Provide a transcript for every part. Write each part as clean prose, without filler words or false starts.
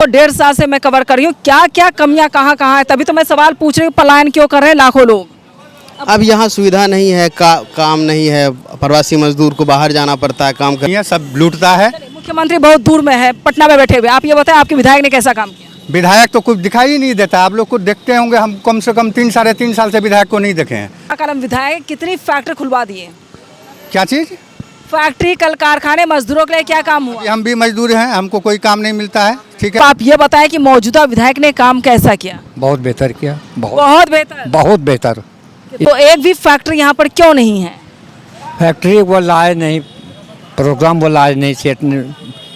तो 1.5 साल से मैं कवर कर रही हूँ, क्या क्या कमियां कहाँ कहाँ है, तभी तो मैं सवाल पूछ रही हूँ, पलायन क्यों कर रहे हैं लाखों लोग। अब यहाँ सुविधा नहीं है, काम नहीं है, प्रवासी मजदूर को बाहर जाना पड़ता है काम करने। ये सब लूटता है। मुख्यमंत्री बहुत दूर में है, पटना में बैठे हुए, आप ये बताएं आपके विधायक ने कैसा काम किया। विधायक तो कुछ दिखाई ही नहीं देता। आप लोग को देखते होंगे, हम कम से कम 3-3.5 साल से विधायक को नहीं देखे हैं। कलम विधायक कितनी फैक्ट्री खुलवा दिए, क्या चीज़? फैक्ट्री कल कारखाने, मजदूरों के लिए क्या काम हुआ। हम भी मजदूर हैं, हमको कोई काम नहीं मिलता है। ठीक तो है, आप ये बताएं कि मौजूदा विधायक ने काम कैसा किया। बहुत बेहतर किया, बहुत बेहतर। बहुत बेहतर। तो एक भी फैक्ट्री यहाँ पर क्यों नहीं है। फैक्ट्री वो लाए नहीं, प्रोग्राम वो लाए नहीं, सेट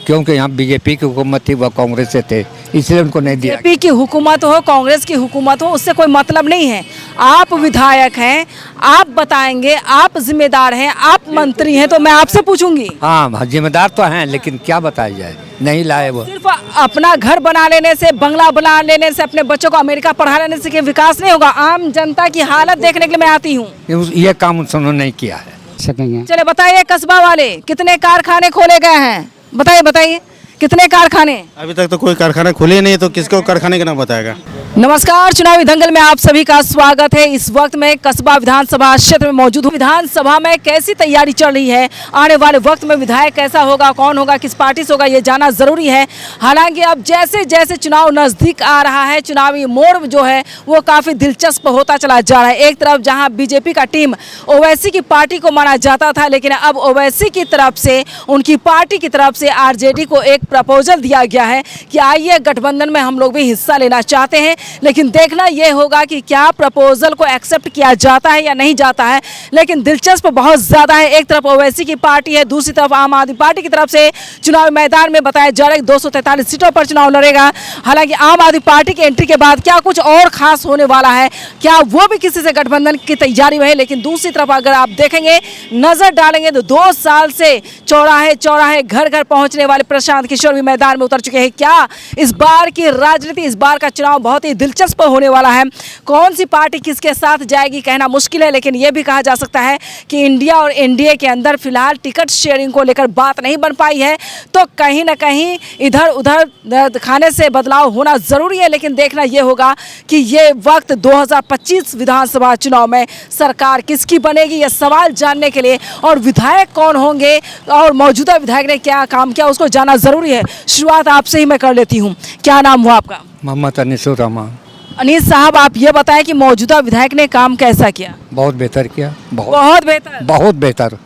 क्योंकि यहाँ बीजेपी की हुकूमत थी, वह कांग्रेस से थे, इसलिए उनको नहीं दिया। बीजेपी की हुकूमत हो, कांग्रेस की हुकूमत हो, उससे कोई मतलब नहीं है। आप विधायक हैं, आप बताएंगे, आप जिम्मेदार हैं, आप मंत्री हैं, तो मैं आपसे पूछूंगी। हाँ, जिम्मेदार तो हैं, लेकिन क्या बताया जाए, नहीं लाए वो। सिर्फ अपना घर बना लेने से, बंगला बना लेने से, अपने बच्चों को अमेरिका पढ़ा लेने से विकास नहीं होगा। आम जनता की हालत देखने के लिए मैं आती हूँ। ये काम उन्होंने नहीं किया है। सकेंगे। चले बताइए, कस्बा वाले कितने कारखाने खोले गए हैं, बताइए कितने कारखाने। अभी तक तो कोई कारखाना खुले नहीं, तो किसको कारखाने का नाम बताएगा। नमस्कार, चुनावी दंगल में आप सभी का स्वागत है। इस वक्त मैं कस्बा विधानसभा क्षेत्र में मौजूद हूँ। विधानसभा में कैसी तैयारी चल रही है, आने वाले वक्त में विधायक कैसा होगा, कौन होगा, किस पार्टी से होगा, ये जाना जरूरी है। हालांकि अब जैसे जैसे चुनाव नजदीक आ रहा है, चुनावी मोड़ जो है वो काफी दिलचस्प होता चला जा रहा है। एक तरफ जहाँ बीजेपी का टीम ओवैसी की पार्टी को माना जाता था, लेकिन अब ओवैसी की तरफ से, उनकी पार्टी की तरफ से आरजेडी को एक प्रपोजल दिया गया है कि आइए गठबंधन में हम लोग भी हिस्सा लेना चाहते हैं। लेकिन देखना यह होगा कि क्या प्रपोजल को एक्सेप्ट किया जाता है या नहीं जाता है। लेकिन दिलचस्प बहुत ज़्यादा है। एक तरफ ओवैसी की पार्टी है, दूसरी तरफ आम आदमी पार्टी की तरफ से चुनाव मैदान में बताया जा रहा है 243 सीटों पर चुनाव लड़ेगा। हालांकि आम आदमी पार्टी की एंट्री के बाद क्या कुछ और खास होने वाला है, क्या वो भी किसी से गठबंधन की तैयारी में है। लेकिन दूसरी तरफ अगर आप देखेंगे, नजर डालेंगे तो 2 साल से चौराहे चौराहे घर घर पहुंचने वाले प्रशांत किशोर भी मैदान में उतर चुके हैं। क्या इस बार की राजनीति, इस बार का चुनाव बहुत ही दिलचस्प होने वाला है। कौन सी पार्टी किसके साथ जाएगी कहना मुश्किल है, लेकिन यह भी कहा जा सकता है कि इंडिया और एनडीए के अंदर फिलहाल टिकट शेयरिंग को लेकर बात नहीं बन पाई है, तो कहीं ना कहीं इधर उधर खाने से बदलाव होना जरूरी है। लेकिन देखना यह होगा कि ये वक्त 2025 विधानसभा चुनाव में सरकार किसकी बनेगी, यह सवाल जानने के लिए, और विधायक कौन होंगे और मौजूदा विधायक ने क्या काम किया, उसको जानना जरूरी है। शुरुआत आपसे ही मैं कर लेती हूँ। क्या नाम हुआ आपका? मोहम्मद अनीसुर रहमान। अनीस साहब, आप ये बताएं कि मौजूदा विधायक ने काम कैसा किया। बहुत बेहतर किया, बहुत बेहतर। बहुत बेहतर।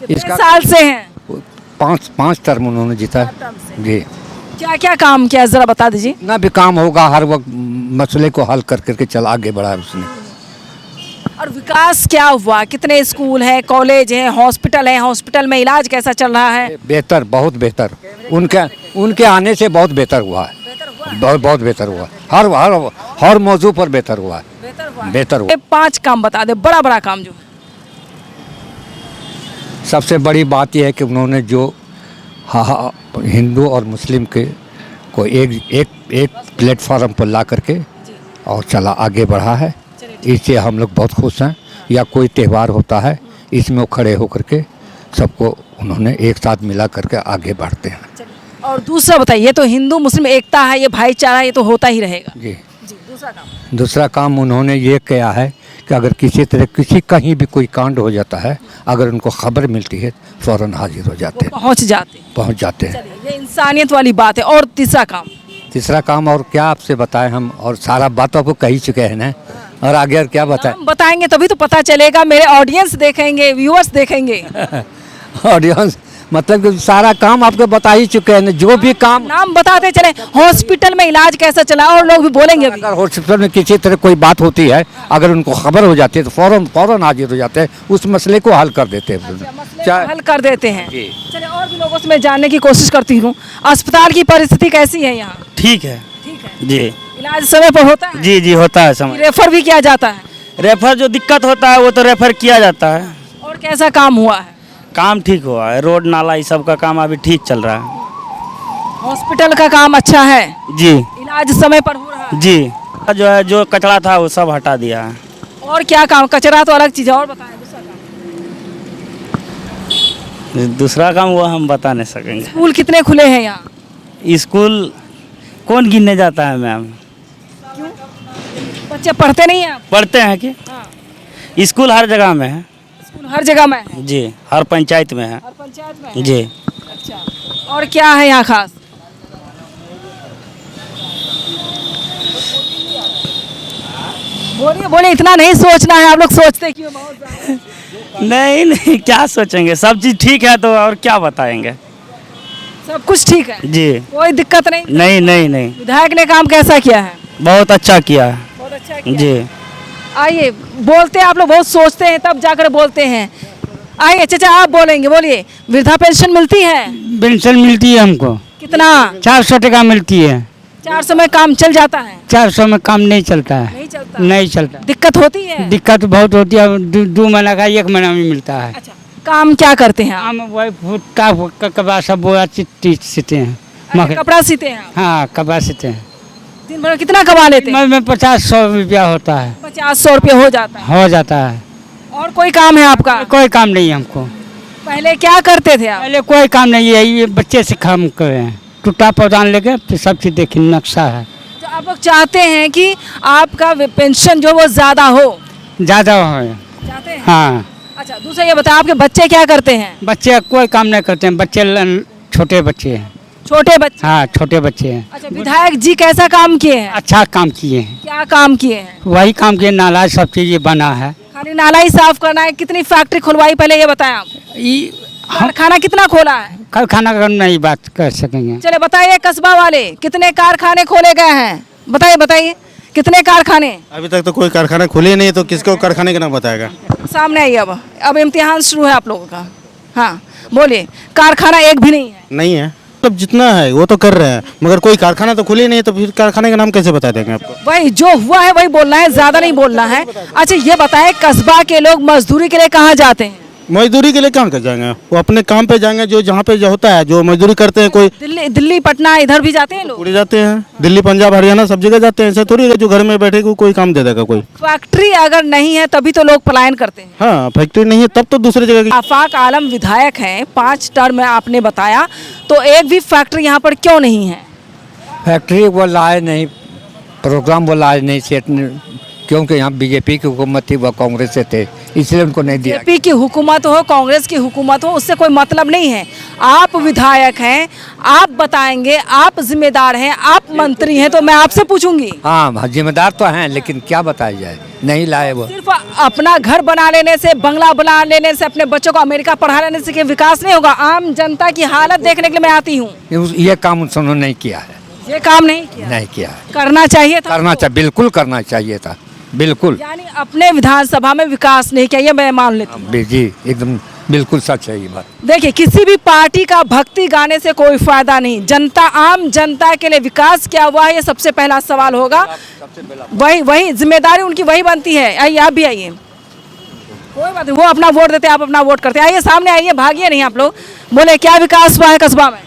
कितने साल से हैं? 5 टर्म उन्होंने जीता जी। क्या क्या काम किया जरा बता दीजिए। ना भी काम होगा, हर वक्त मसले को हल कर करके चल आगे बढ़ा है उसने। और विकास क्या हुआ, कितने स्कूल हैं, कॉलेज हैं, हॉस्पिटल हैं, हॉस्पिटल में इलाज कैसा चल रहा है? बेहतर, बहुत बेहतर। उनके आने से बहुत बेहतर हुआ है। बहुत बेहतर हुआ। हर मौजू पर बेहतर हुआ है। बेहतर हुआ। 5 काम बता दे, बड़ा बड़ा काम जो। सबसे बड़ी बात यह है कि उन्होंने जो हिंदू और मुस्लिम के को एक प्लेटफॉर्म पर ला करके और चला आगे बढ़ा है। इससे हम लोग बहुत खुश हैं। या कोई त्यौहार होता है, इसमें वो खड़े होकर के सबको उन्होंने एक साथ मिला करके आगे बढ़ते हैं। और दूसरा बताइए, ये तो हिंदू मुस्लिम एकता है, ये भाईचारा, ये तो होता ही रहेगा। जी। दूसरा काम उन्होंने ये किया है कि अगर किसी तरह कहीं भी कोई कांड हो जाता है, अगर उनको खबर मिलती है फ़ौरन हाजिर हो जाते हैं, पहुंच जाते हैं। ये इंसानियत वाली बात है। और तीसरा काम और क्या आपसे बताएं हम, और सारा बात आपको कह ही चुके हैं ना, और आगे और क्या बताएं। हम बताएंगे तभी तो पता चलेगा, मेरे ऑडियंस देखेंगे, व्यूअर्स देखेंगे। ऑडियंस मतलब कि सारा काम आपको बता ही चुके हैं, जो भी काम। नाम बताते चले, हॉस्पिटल में इलाज कैसा चला, और लोग भी बोलेंगे। अगर हॉस्पिटल में किसी तरह कोई बात होती है, अगर उनको खबर हो जाती है तो फौरन हाजिर हो जाते हैं, उस मसले को हल कर देते हैं। हल कर देते हैं। चलिए, और भी लोगों से मैं जानने की कोशिश करती हूँ, अस्पताल की परिस्थिति कैसी है यहाँ? ठीक है जी। इलाज समय पर होता है? जी होता है समय। रेफर भी किया जाता है? रेफर जो दिक्कत होता है वो तो रेफर किया जाता है। और कैसा काम हुआ है? काम ठीक हुआ है, रोड नाला ये सब का काम अभी ठीक चल रहा है। हॉस्पिटल का काम अच्छा है जी। इलाज समय पर हो रहा है जी। जो है, जो कचरा था वो सब हटा दिया है। और क्या काम? कचरा तो अलग चीज है, और बताएं दूसरा काम। दूसरा काम वो हम बता नहीं सकेंगे। स्कूल कितने खुले हैं यहाँ? स्कूल कौन गिनने जाता है मैम? बच्चे पढ़ते नहीं हैं आप? पढ़ते हैं कि हाँ। स्कूल हर जगह में है स्कूल हर जगह में है? जी, हर पंचायत में है हर पंचायत में है? जी। अच्छा, और क्या है यहाँ खास? बोलिए बोलिए, इतना नहीं सोचना है, आप लोग सोचते क्यों बहुत ज़्यादा? नहीं नहीं, क्या सोचेंगे, सब चीज़ ठीक है तो और क्या बताएंगे। सब कुछ ठीक है, जी, कोई दिक्कत नहीं? नहीं नहीं नहीं, विधायक ने काम कैसा किया है? बहुत अच्छा किया है। बहुत अच्छा किया। जी, आइए, बोलते हैं आप लोग, बहुत सोचते हैं तब जाकर बोलते हैं। आइए चाचा, आप बोलेंगे, बोलिए। वृद्धा पेंशन मिलती है? पेंशन मिलती है हमको, कितना? 400 टका मिलती है। 400 में काम चल जाता है? 400 में काम नहीं चलता है, नहीं चलता? नहीं चलता। दिक्कत होती है? दिक्कत बहुत होती है, 2 महीना का 1 महीना में मिलता है। अच्छा, काम क्या करते हैं आप? हम वही फुटका कपड़ा सब बोरा चिट्टी सीते हैं। अच्छा, कपड़ा सीते हैं आप? हाँ, कपड़ा सीते हैं। दिन भर कतना कमा लेते हैं? में 50-100 रुपया होता है, 50-100 रुपये हो जाता है। हो जाता है। और कोई काम है आपका? कोई काम नहीं है हमको। पहले क्या करते थे आप? पहले कोई काम नहीं है, ये बच्चे से काम कर रहे हैं, टूटा पौधान लेके फिर सब चीज़ देखिए, नक्शा है। तो आप लोग चाहते हैं कि आपका पेंशन जो वो ज़्यादा हो? ज़्यादा हो। चाहते हैं? हाँ, अच्छा, दूसरा ये बताओ, आपके बच्चे क्या करते हैं? बच्चे कोई काम नहीं करते हैं, बच्चे छोटे बच्चे हैं। छोटे बच्चे? हाँ, छोटे बच्चे हैं। अच्छा, विधायक जी कैसा काम किए हैं? अच्छा काम किए हैं, क्या काम किए हैं? वही काम किए, नाला सब चीज़ ये बना है। खाली नाला ही साफ करना है? कितनी फैक्ट्री खुलवाई पहले ये बताएं आप। कारखाना कितना खोला है? कारखाना का नहीं बात कर सकेंगे। चले बताइए, कस्बा वाले कितने कारखाने खोले गए हैं? बताइए बताइए, कितने कारखाने? अभी तक तो कोई कारखाना खुले नहीं, तो किसको कारखाने का नाम बताएगा? सामने आइए, अब इम्तिहान शुरू है आप लोगों का। हाँ, बोलिए। कारखाना एक भी नहीं है? नहीं है, मतलब जितना है वो तो कर रहे हैं, मगर कोई कारखाना तो खुले नहीं, तो फिर कारखाने का नाम कैसे बता देंगे आपको? वही जो हुआ है वही बोलना है, ज्यादा नहीं बोलना है। अच्छा, ये बताएं, कस्बा के लोग मजदूरी के लिए कहाँ जाते हैं? मजदूरी के लिए कहाँ कर जाएंगे? वो अपने काम पे जाएंगे, जो जहाँ पे जो होता है, जो मजदूरी करते हैं। कोई दिल्ली पटना इधर भी जाते हैं लोग? पूरे जाते हैं, दिल्ली पंजाब हरियाणा सब जगह जाते हैं। ऐसे थोड़ी है जो घर में बैठे को कोई काम दे देगा कोई? फैक्ट्री अगर नहीं है तभी तो लोग पलायन करते हैं। हाँ, फैक्ट्री नहीं है तब तो दूसरे जगह की। आफाक आलम विधायक हैं, 5 टर्म में आपने बताया, तो एक भी फैक्ट्री यहाँ पर क्यों नहीं है? फैक्ट्री वो लाए नहीं, प्रोग्राम वो लाए नहीं सेट, क्योंकि यहाँ बीजेपी की हुकूमत थी, वह कांग्रेस से थे, इसलिए उनको नहीं दिया। बीजेपी की हुकूमत हो, कांग्रेस की हुकूमत हो, उससे कोई मतलब नहीं है। आप विधायक हैं, आप बताएंगे, आप जिम्मेदार हैं, आप मंत्री हैं, तो मैं आपसे पूछूंगी। हाँ, जिम्मेदार तो हैं, लेकिन क्या बताया जाए, नहीं लाए वो। सिर्फ अपना घर बना लेने से, बंगला बना लेने से, अपने बच्चों को अमेरिका पढ़ा लेने से विकास नहीं होगा। आम जनता की हालत देखने के लिए मैं आती हूँ। ये काम उन्होंने नहीं किया है, ये काम नहीं किया? नहीं किया है। करना चाहिए था। करना चाहिए, बिल्कुल करना चाहिए था, बिल्कुल। यानी अपने विधानसभा में विकास नहीं किया, ये मैं मान लेती हूँ। जी, एकदम बिल्कुल सच है ये बात। देखिए, किसी भी पार्टी का भक्ति गाने से कोई फायदा नहीं। जनता, आम जनता के लिए विकास क्या हुआ है, ये सबसे पहला सवाल होगा। वही जिम्मेदारी उनकी वही बनती है। आइए, आप भी आइए, कोई बात नहीं, वो अपना वोट देते, आप अपना वोट करते। आइए सामने आइए, भागिए नहीं आप लोग। बोले, क्या विकास हुआ है कस्बा में?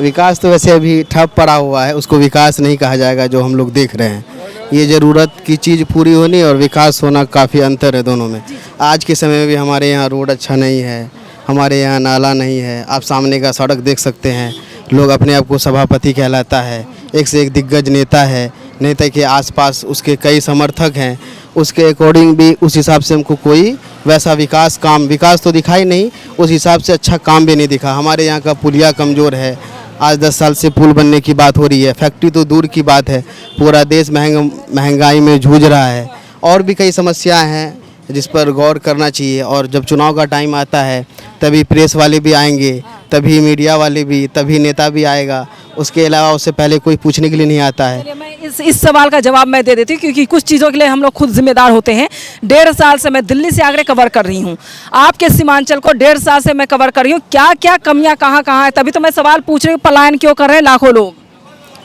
विकास तो वैसे अभी ठप पड़ा हुआ है, उसको विकास नहीं कहा जाएगा जो हम लोग देख रहे हैं। ये ज़रूरत की चीज़ पूरी होनी और विकास होना काफ़ी अंतर है दोनों में। आज के समय में भी हमारे यहाँ रोड अच्छा नहीं है, हमारे यहाँ नाला नहीं है। आप सामने का सड़क देख सकते हैं, लोग अपने आप को सभापति कहलाता है, एक से एक दिग्गज नेता है, नेता के आसपास उसके कई समर्थक हैं, उसके अकॉर्डिंग भी उस हिसाब से हमको कोई वैसा विकास तो दिखाई नहीं, उस हिसाब से अच्छा काम भी नहीं दिखा। हमारे यहाँ का पुलिया कमज़ोर है, आज 10 साल से पुल बनने की बात हो रही है, फैक्ट्री तो दूर की बात है, पूरा देश महंगाई में जूझ रहा है। और भी कई समस्याएं हैं जिस पर गौर करना चाहिए। और जब चुनाव का टाइम आता है तभी प्रेस वाले भी आएंगे, तभी मीडिया वाले भी, तभी नेता भी आएगा, उसके अलावा उससे पहले कोई पूछने के लिए नहीं आता है। चलिए, मैं इस सवाल का जवाब मैं दे देती हूँ, क्योंकि कुछ चीज़ों के लिए हम लोग खुद जिम्मेदार होते हैं। 1.5 साल से मैं दिल्ली से आगरा कवर कर रही हूँ, आपके सीमांचल को 1.5 साल से मैं कवर कर रही हूँ। क्या क्या कमियाँ कहाँ है, तभी तो मैं सवाल पूछ रही हूँ, पलायन क्यों कर रहे हैं लाखों लोग?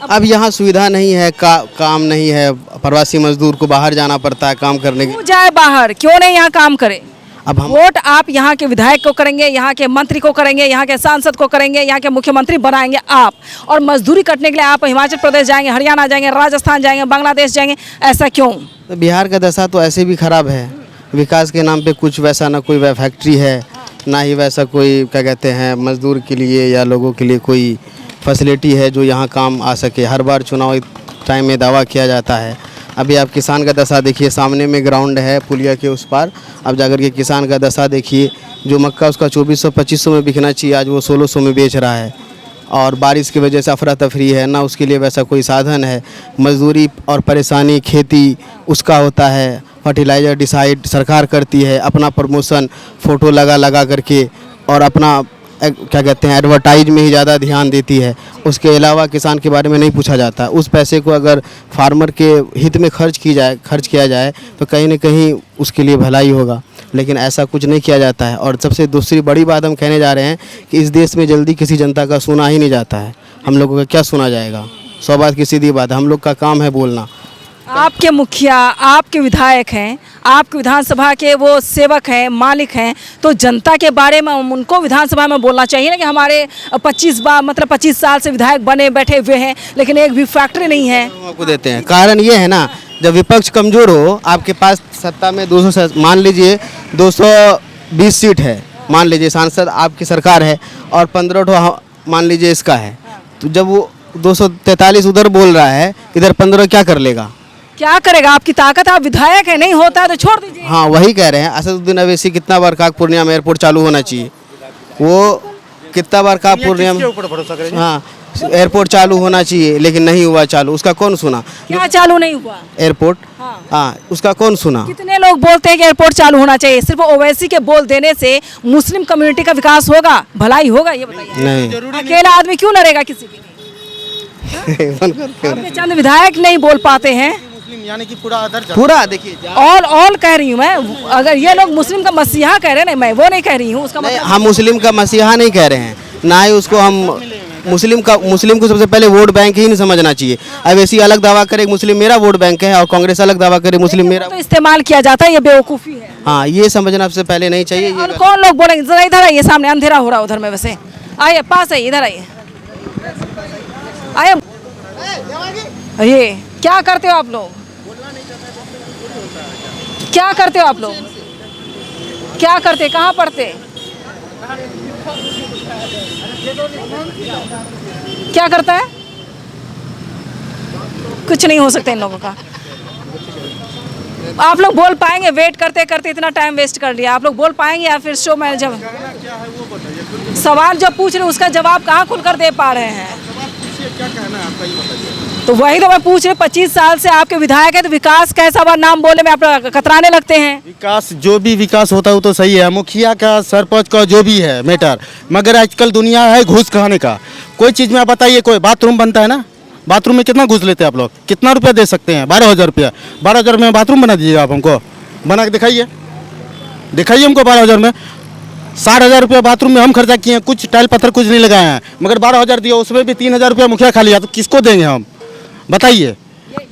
अब यहाँ सुविधा नहीं है, काम नहीं है, प्रवासी मजदूर को बाहर जाना पड़ता है काम करने के। क्यों जाए बाहर, क्यों नहीं यहाँ काम करे? अब हम वोट आप यहाँ के विधायक को करेंगे, यहाँ के मंत्री को करेंगे, यहाँ के सांसद को करेंगे, यहाँ के मुख्यमंत्री बनाएंगे आप, और मजदूरी करने के लिए आप हिमाचल प्रदेश जाएंगे, हरियाणा जाएंगे, राजस्थान जाएंगे, बांग्लादेश जाएंगे। ऐसा क्यों? तो बिहार का दशा तो ऐसे भी खराब है, विकास के नाम पे कुछ वैसा ना कोई फैक्ट्री है, ना ही वैसा कोई क्या कहते हैं मजदूर के लिए या लोगों के लिए कोई फैसिलिटी है जो यहाँ काम आ सके। हर बार चुनाव टाइम में दावा किया जाता है। अभी आप किसान का दशा देखिए, सामने में ग्राउंड है पुलिया के उस पार, अब जाकर के किसान का दशा देखिए। जो मक्का उसका 2400-2500 में बिकना चाहिए, आज वो 1600 में बेच रहा है। और बारिश की वजह से अफरा तफरी है ना, उसके लिए वैसा कोई साधन है। मजदूरी और परेशानी खेती उसका होता है, फर्टिलाइज़र डिसाइड सरकार करती है, अपना प्रमोशन फ़ोटो लगा करके और अपना क्या कहते हैं एडवर्टाइज में ही ज़्यादा ध्यान देती है। उसके अलावा किसान के बारे में नहीं पूछा जाता। उस पैसे को अगर फार्मर के हित में खर्च किया जाए तो कहीं ना कहीं उसके लिए भलाई होगा, लेकिन ऐसा कुछ नहीं किया जाता है। और सबसे दूसरी बड़ी बात हम कहने जा रहे हैं कि इस देश में जल्दी किसी जनता का सुना ही नहीं जाता है। हम लोगों का क्या सुना जाएगा? 100 बात की सीधी बात, हम लोग का काम है बोलना। आपके मुखिया, आपके विधायक हैं, आपके विधानसभा के वो सेवक हैं, मालिक हैं, तो जनता के बारे में उनको विधानसभा में बोलना चाहिए ना कि हमारे 25 साल से विधायक बने बैठे हुए हैं लेकिन एक भी फैक्ट्री नहीं है। आपको देते हैं, कारण ये है ना, जब विपक्ष कमज़ोर हो, आपके पास सत्ता में 200 मान लीजिए 220 सीट है, मान लीजिए सांसद आपकी सरकार है और 15 मान लीजिए इसका है, तो जब वो 243 उधर बोल रहा है, इधर 15 क्या कर लेगा? क्या करेगा? आपकी ताकत, आप विधायक है, नहीं होता है तो छोड़ दीजिए। हाँ, वही कह रहे हैं। असदुद्दीन अवैसी कितना बार कहा पूर्णिया में एयरपोर्ट चालू होना चाहिए, वो कितना बार कहा पूर्णिया में, हाँ एयरपोर्ट चालू होना चाहिए, लेकिन नहीं हुआ चालू। उसका कौन सुना? क्या चालू नहीं हुआ एयरपोर्ट, हाँ उसका कौन सुना? कितने लोग बोलते हैं कि एयरपोर्ट चालू होना चाहिए? सिर्फ ओवैसी के बोल देने से मुस्लिम कम्युनिटी का विकास होगा, भलाई होगा? ये बताइए। नहीं, अकेला आदमी क्यों लड़ेगा किसी के लिए? आपके चंद विधायक नहीं बोल पाते हैं, यानी कि पूरा देखिए। ऑल कह रही हूँ मैं। अगर ये लोग मुस्लिम का मसीहा कह रहे हैं ना, मैं वो नहीं कह रही हूँ, उसका मतलब हम मुस्लिम का मसीहा नहीं कह रहे हैं, ना ही उसको हम मुस्लिम को सबसे पहले वोट बैंक ही नहीं समझना चाहिए। अब ऐसी अलग दावा करे मुस्लिम मेरा वोट बैंक है और कांग्रेस अलग दावा करे मुस्लिम मेरा, तो इस्तेमाल किया जाता है, ये बेवकूफ़ी है। हाँ ये समझना सबसे पहले नहीं चाहिए। और कौन लोग बोलेंगे? जरा इधर आइए, सामने अंधेरा हो रहा है उधर में, वैसे आइए पास आइए, इधर आइए, आइए। ये क्या करते हो आप लोग? क्या करते हो आप लोग? क्या करते, कहाँ पढ़ते? क्या करता है? कुछ नहीं हो सकता इन लोगों का। आप लोग बोल पाएंगे? वेट करते करते इतना टाइम वेस्ट कर लिया, आप लोग बोल पाएंगे? या फिर शो में जब सवाल जब पूछ रहे उसका जवाब कहाँ खुलकर दे पा रहे हैं? क्या कहना है आपका, ये बताइए। तो वही तो मैं पूछ रही, 25 साल से आपके विधायक है, तो विकास कैसा हुआ? नाम बोले में आप कतराने लगते हैं। विकास, जो भी विकास होता है वो तो सही है, मुखिया का सरपंच का जो भी है मैटर, मगर आजकल दुनिया है घूस खाने का। कोई चीज़ में आप बताइए, कोई बाथरूम बनता है ना, बाथरूम में कितना घूस लेते हैं आप लोग? कितना रुपया दे सकते हैं? 12,000 रुपया। 12,000 में बाथरूम बना दीजिएगा आप हमको, बना के दिखाइए हमको 12,000 में। 60,000 रुपया बाथरूम में हम खर्चा किए हैं, कुछ टाइल पत्थर कुछ नहीं लगाए हैं, मगर 12,000 दिया, उसमें भी 3,000 रुपया मुखिया खा लिया, तो किसको देंगे हम? बताइए।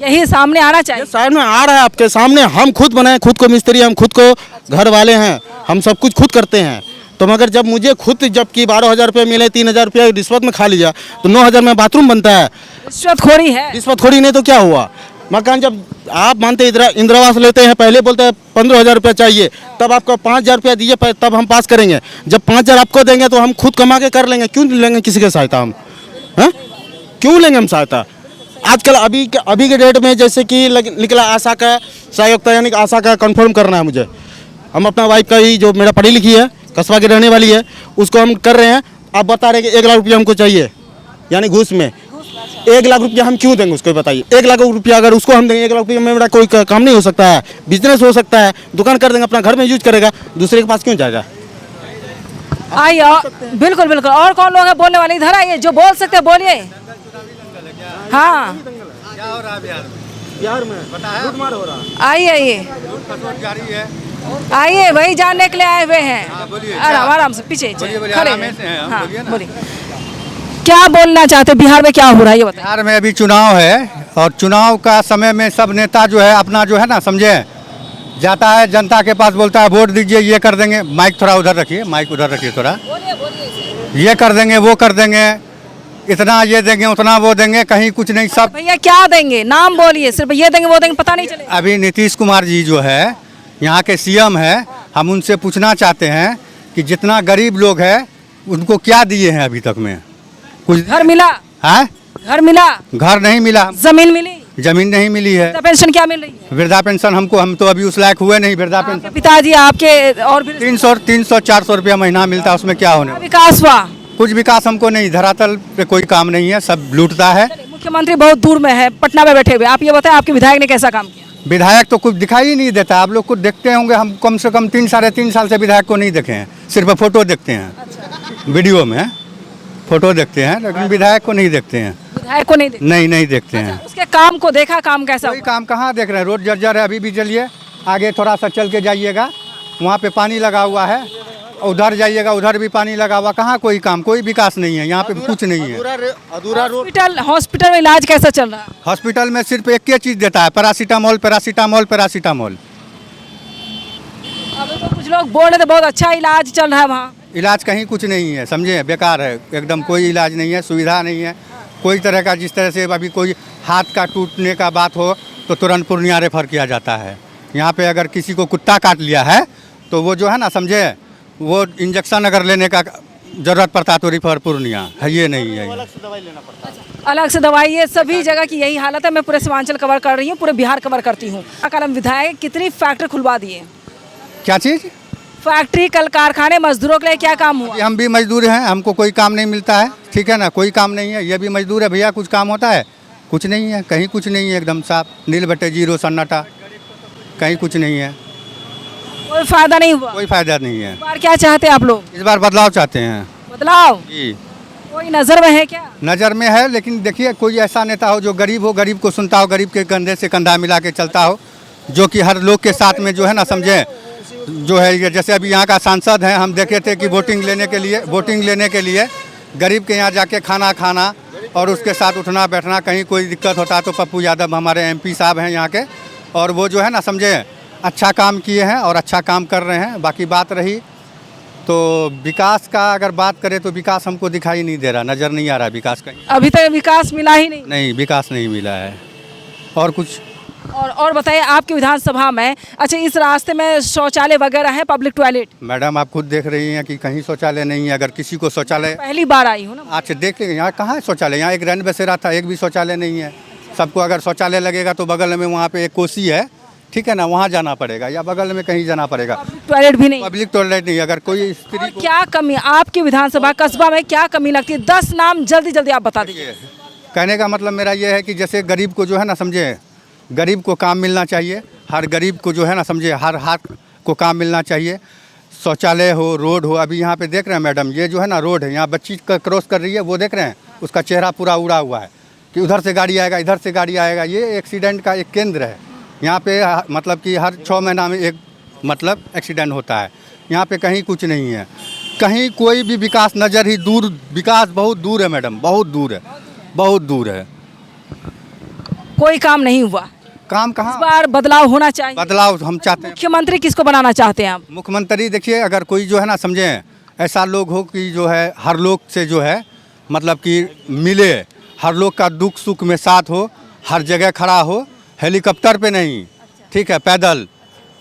यही सामने आना चाहिए। सामने आ रहा है आपके सामने, हम खुद बनाए, खुद को मिस्त्री, हम खुद को घर वाले हैं, हम सब कुछ खुद करते हैं। तो मगर जब मुझे खुद जबकि 12,000 रुपये मिले, 3,000 रुपया रिश्वत में खा लिया, तो 9,000 में बाथरूम बनता है। रिश्वतखोरी है। रिश्वतखोरी नहीं तो क्या हुआ? मकान जब आप मानते इंदिरा आवास लेते हैं, पहले बोलते हैं 15,000 रुपया चाहिए, तब आपको 5,000 रुपया दीजिए तब हम पास करेंगे। जब 5,000 आपको देंगे तो हम खुद कमा के कर लेंगे, क्यों लेंगे किसी की सहायता हम? हैं, क्यों लेंगे हम सहायता? आजकल अभी के डेट में जैसे कि निकला आशा का सहायकता, यानी कि आशा का कंफर्म करना है मुझे। हम अपना वाइफ का ही, जो मेरा पढ़ी लिखी है, कस्बा की रहने वाली है, उसको हम कर रहे हैं। आप बता रहे हैं कि 1 लाख रुपया हमको चाहिए, यानी घूस में। 1 लाख रुपया हम क्यों देंगे उसको, बताइए? 1 लाख रुपया अगर उसको हम देंगे, 1 लाख रुपया में मेरा कोई काम नहीं हो सकता है, बिजनेस हो सकता है, दुकान कर देंगे, अपना घर में यूज करेगा, दूसरे के पास क्यों जाएगा? आइए, बिल्कुल बिल्कुल। और कौन लोग हैं बोलने वाले? इधर आइए, जो बोल सकते बोलिए। हाँ, क्या हो रहा है बिहार में? लूटमार हो रहा। आइए आइए जारी है। आइए, वही जानने के लिए आए हुए हैं। बोलिए। आराम से पीछे बोलिए, खड़े आराम हैं। से हैं, हाँ, बोलिए ना। बोलिए। क्या बोलना चाहते हैं? बिहार में क्या हो रहा है ये बताइए। बिहार में अभी चुनाव है और चुनाव का समय में सब नेता जो है अपना जो है ना, समझे, जाता है जनता के पास, बोलता है वोट दीजिए, ये कर देंगे। माइक थोड़ा उधर रखिए, माइक उधर रखिए थोड़ा। ये कर देंगे, वो कर देंगे, इतना ये देंगे, उतना वो देंगे, कहीं कुछ नहीं। सब भैया क्या देंगे? नाम बोलिए। सिर्फ ये देंगे वो देंगे पता नहीं चले। अभी नीतीश कुमार जी जो है यहाँ के सीएम है, हम उनसे पूछना चाहते हैं कि जितना गरीब लोग है उनको क्या दिए हैं अभी तक में? कुछ घर मिला? है, घर मिला? घर नहीं मिला, जमीन मिली? जमीन नहीं मिली है। वृद्धा पेंशन क्या मिल रही है? वृद्धा पेंशन हम तो अभी उस लायक हुए नहीं। वृद्धा आपके पेंशन पिताजी आपके और भी 300 400 रुपया महीना मिलता है, उसमें क्या होने वाला? विकास हुआ? कुछ विकास हमको नहीं, धरातल पे कोई काम नहीं है, सब लूटता है। मुख्यमंत्री बहुत दूर में है, पटना में बैठे हुए, आप ये बताएं आपके विधायक ने कैसा काम किया? विधायक तो कुछ दिखाई ही नहीं देता। आप लोग कुछ देखते होंगे, हम कम से कम 3 साढ़े 3 साल से विधायक को नहीं देखे हैं, सिर्फ फोटो देखते हैं, वीडियो में फोटो देखते हैं, लेकिन विधायक को नहीं देखते हैं। विधायक को नहीं देखा? नहीं देखते हैं। उसके काम को देखा, काम कैसा कोई हुआ? काम कहाँ देख रहे हैं? रोड जर्जर है, अभी भी चलिए आगे थोड़ा सा चल के जाइएगा, वहाँ पे पानी लगा हुआ है, उधर जाइएगा उधर भी पानी लगा हुआ। कहाँ कोई काम, कोई विकास नहीं है यहाँ पे, कुछ नहीं है। अधूरा रोड। हॉस्पिटल में इलाज कैसा चल रहा है? हॉस्पिटल में सिर्फ एक ही चीज़ देता है, पैरासीटामोल पैरासीटामोल पैरासीटामोल। अभी तो कुछ लोग बोल रहे थे बहुत अच्छा इलाज चल रहा है वहाँ। इलाज कहीं कुछ नहीं है, समझे, बेकार है एकदम, कोई इलाज नहीं है, सुविधा नहीं है कोई तरह का। जिस तरह से अभी कोई हाथ का टूटने का बात हो तो तुरंत पूर्णिया रेफर किया जाता है। यहाँ पे अगर किसी को कुत्ता काट लिया है तो वो जो है ना, समझे, वो इंजेक्शन अगर लेने का ज़रूरत पड़ता तो रेफर पूर्णिया है, ये नहीं है। अलग से दवाई, ये सभी जगह की यही हालत है। मैं पूरे सीमांचल कवर कर रही हूँ, पूरे बिहार कवर करती हूँ। कलम विधायक कितनी फैक्ट्री खुलवा दिए? क्या चीज़? फैक्ट्री, कल कारखाने, मजदूरों के लिए क्या काम हुआ? हम भी मजदूर हैं, हमको कोई काम नहीं मिलता है, ठीक है ना, कोई काम नहीं है। ये भी मजदूर है भैया, कुछ काम होता है? कुछ नहीं है, कहीं कुछ नहीं है, एकदम साफ नील बटे जीरो सन्नाटा, कहीं कुछ नहीं है, कोई फायदा नहीं हुआ? कोई फायदा नहीं है। इस बार क्या चाहते हैं आप लोग? इस बार बदलाव चाहते हैं बदलाव? जी। कोई नजर में है क्या? नज़र में है, लेकिन देखिए कोई ऐसा नेता हो जो गरीब हो, गरीब को सुनता हो, गरीब के कंधे से कंधा मिला के चलता हो, जो कि हर लोग के साथ में जो है ना, समझे, जो है ये जैसे अभी यहाँ का सांसद है, हम देखे थे कि वोटिंग लेने के लिए गरीब के यहाँ जाके खाना खाना और उसके साथ उठना बैठना, कहीं कोई दिक्कत होता तो पप्पू यादव हमारे एमपी साहब हैं यहाँ के, और वो जो है ना, समझे, अच्छा काम किए हैं और अच्छा काम कर रहे हैं। बाकी बात रही तो विकास का, अगर बात करें तो विकास हमको दिखाई नहीं दे रहा, नज़र नहीं आ रहा विकास कहीं। अभी तक विकास मिला ही नहीं? नहीं, विकास नहीं मिला है। और कुछ और बताइए आपकी विधानसभा में, अच्छा, इस रास्ते में शौचालय वगैरह है, पब्लिक टॉयलेट? मैडम आप खुद देख रही हैं कि कहीं शौचालय नहीं है। अगर किसी को शौचालय, पहली बार आई हूँ ना। अच्छा देख लेंगे, यहाँ कहाँ है शौचालय? यहाँ एक रैन बसेरा था, एक भी शौचालय नहीं है। सबको अगर शौचालय लगेगा तो बगल में वहाँ पे एक कोसी है, ठीक है ना, वहाँ जाना पड़ेगा, या बगल में कहीं जाना पड़ेगा। टॉयलेट भी नहीं? पब्लिक टॉयलेट नहीं। अगर कोई स्त्री और क्या कमी आपकी विधानसभा कस्बा में, क्या कमी लगती है? 10 नाम जल्दी जल्दी आप बता दीजिए। कहने का मतलब मेरा ये है कि जैसे गरीब को जो है ना, समझे, गरीब को काम मिलना चाहिए, हर गरीब को जो है ना, समझे, हर हाथ को काम मिलना चाहिए। शौचालय हो, रोड हो। अभी यहाँ पे देख रहे हैं मैडम, ये जो है ना रोड है, यहाँ बच्ची क्रॉस कर रही है, वो देख रहे हैं, उसका चेहरा पूरा उड़ा हुआ है कि उधर से गाड़ी आएगा, इधर से गाड़ी आएगा। ये एक्सीडेंट का एक केंद्र है यहाँ पे, मतलब कि हर 6 महीना में एक मतलब एक्सीडेंट होता है। यहाँ पे कहीं कुछ नहीं है, कहीं कोई भी विकास नज़र ही दूर, विकास बहुत दूर है मैडम, बहुत दूर है, बहुत दूर है। कोई काम नहीं हुआ? काम इस कहाँ? बार बदलाव होना चाहिए। बदलाव हम चाहते हैं। मुख्यमंत्री किसको बनाना चाहते हैं आप? मुख्यमंत्री देखिए, अगर कोई जो है ना, समझे, ऐसा लोग हो कि जो है हर लोग से जो है मतलब कि मिले, हर लोग का दुख सुख में साथ हो, हर जगह खड़ा हो, हेलीकॉप्टर पे नहीं, ठीक है, पैदल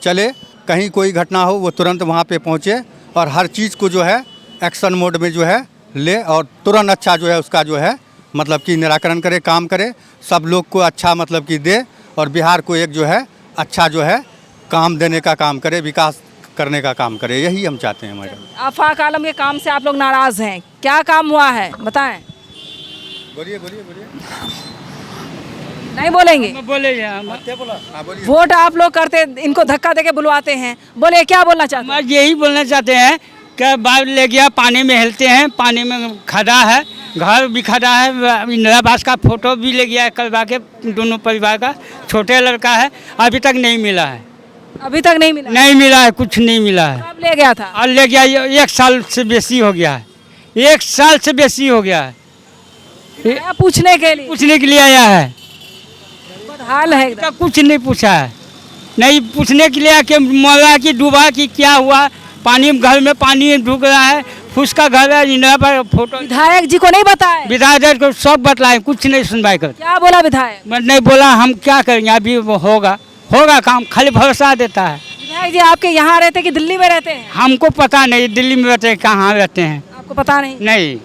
चले, कहीं कोई घटना हो वो तुरंत वहाँ पे पहुँचे और हर चीज़ को जो है एक्शन मोड में जो है ले, और तुरंत अच्छा जो है उसका जो है मतलब कि निराकरण करे, काम करे, सब लोग को अच्छा मतलब कि दे, और बिहार को एक जो है अच्छा जो है काम देने का काम करे, विकास करने का काम करे, यही हम चाहते हैं मैडम। आफाक आलम के काम से आप लोग नाराज़ हैं, क्या काम हुआ है बताएं? बोलिए बोलिए बोलिए। नहीं बोलेंगे? बोले वोट आप लोग करते, इनको धक्का देके बुलवाते हैं, बोले क्या बोलना चाहते हैं? हम यही बोलना चाहते हैं कि बाढ़ ले गया, पानी में हिलते हैं, पानी में खड़ा है, घर भी खड़ा है, इंदिरा आवास का फोटो भी ले गया है करवा के, दोनों परिवार का, छोटे लड़का है, अभी तक नहीं मिला है। अभी तक नहीं मिला? नहीं मिला है, कुछ नहीं मिला है। कब ले गया था? और ले गया, 1 साल से बेसी हो गया है, 1 साल से बेसी हो गया है। आया पूछने के लिए? पूछने के लिए आया है, हाल है एकदम। कुछ नहीं पूछा है, नहीं पूछने के लिए कि मरा कि डूबा कि क्या हुआ, पानी घर में पानी ढुक रहा है, फुसका घर है, इंदिरा पर फोटो। विधायक जी को नहीं बताया? विधायक को सब बतलाए, कुछ नहीं सुनवाई कर। क्या बोला विधायक? मैं नहीं बोला, हम क्या करेंगे, अभी वो होगा काम, खाली भरोसा देता है। विधायक जी आपके यहाँ रहते कि दिल्ली में रहते हैं? हमको पता नहीं, दिल्ली में रहते हैं, कहाँ रहते हैं, आपको पता नहीं? नहीं।